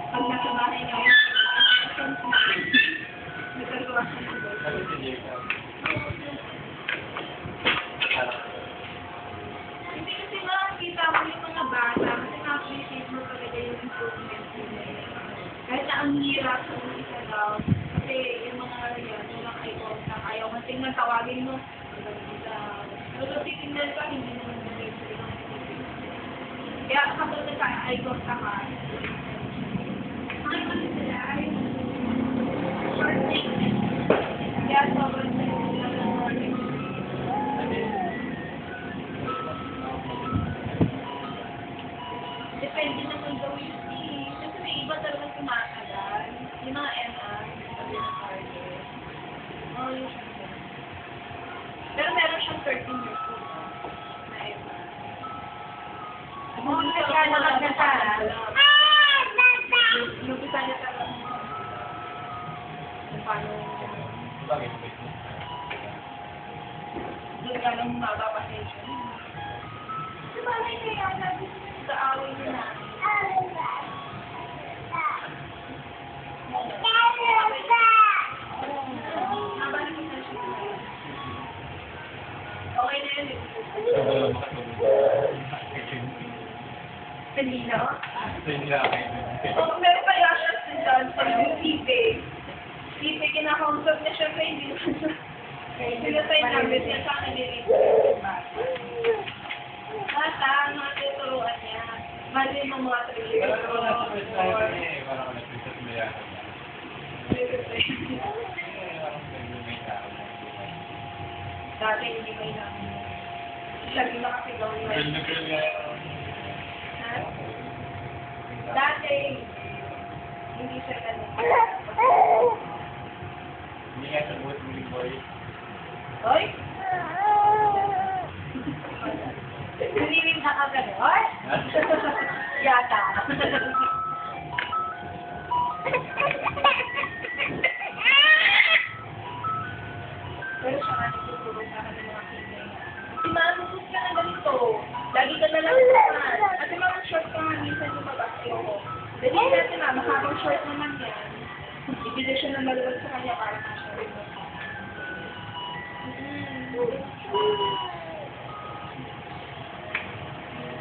Pag nasa bahay niya, nagkagawa siya ng hindi kasi makakita mo yung mga bata, kasi na-appreciate mo talaga yung improvement nila. Kahit na ang hirap sa isa daw, kasi yung mga yan, yung mga icon, ayaw man tingnan, tawagin mo. Pero titingnan ka, hindi mo nag-break. Kaya kapag nagka-icon ka, ay, kasi sila ay short thing. Kaya sobrang sila ng morning. Depende naman daw yung team. Kasi may iba talagang tumatagal. Yung mga MR, sabi ng target. Oh, yung pero meron siyang 13 years old na MR. Nagkakalakad na siya. Yung isa niya talagang kung paano doon ka lang mapapasensya. Kasi malay na yan, natin sa away niya na. Okay na yun. Kanino? Oh, meron pa yung assistant sa yung Tipe. Tipe, kinakausap niya siya kaya hindi naman siya. Sinasay namin niya sa akin din ito. Bata, mga tuturuan niya. Mali mo mga 3 years old. Dati hindi may namin. Siya rin nakasigaw yun. Dati, hindi siya ganun. Hindi nga sa buhat mo yung boy. Hoy? Naniwin ka ka gano'n? Yata. Pero siya nga nagtutulog sa akin ng mga kingay. Si Manusus ka na ganito. Lagi ka na lang naman. At yung mga short ka nga minsan yung mabasyo ko. Dali natin na, mahabang short naman yan. Ibigay siya ng maluwag sa kanya para na siya rin mo.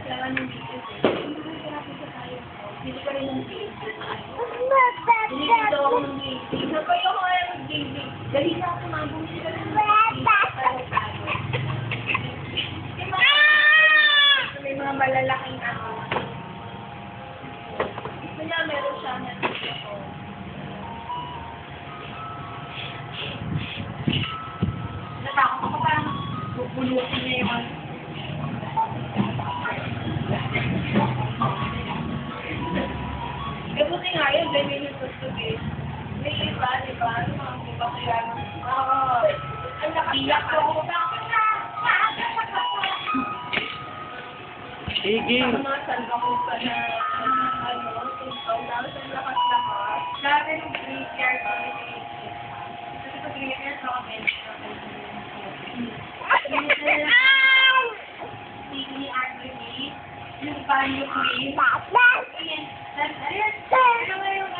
Kaya nga nung video eh. Hindi ka natin sa tayo. Hindi ka rin ng video. Hindi daw ako ng gaming. Sabay ako kaya ng gaming. Dali na ako bumili ka rin ng gaming. May mga malalaking ako. Gusto niya meron siya na dito ko. Natakot ako parang bubulutin niya yung Buti nga yun, ganyan yung tustugin. May iba, di ba? Ano mga iba kaya ang nakabiyak ako. Sige. Ang mga salbakupa na, tingkaw, tapos ang lakas-lakas. Dati nung graveyard kami sa kasi sa graveyard kami, Sydney Agri, yung value queen. Ayan, ano ngayon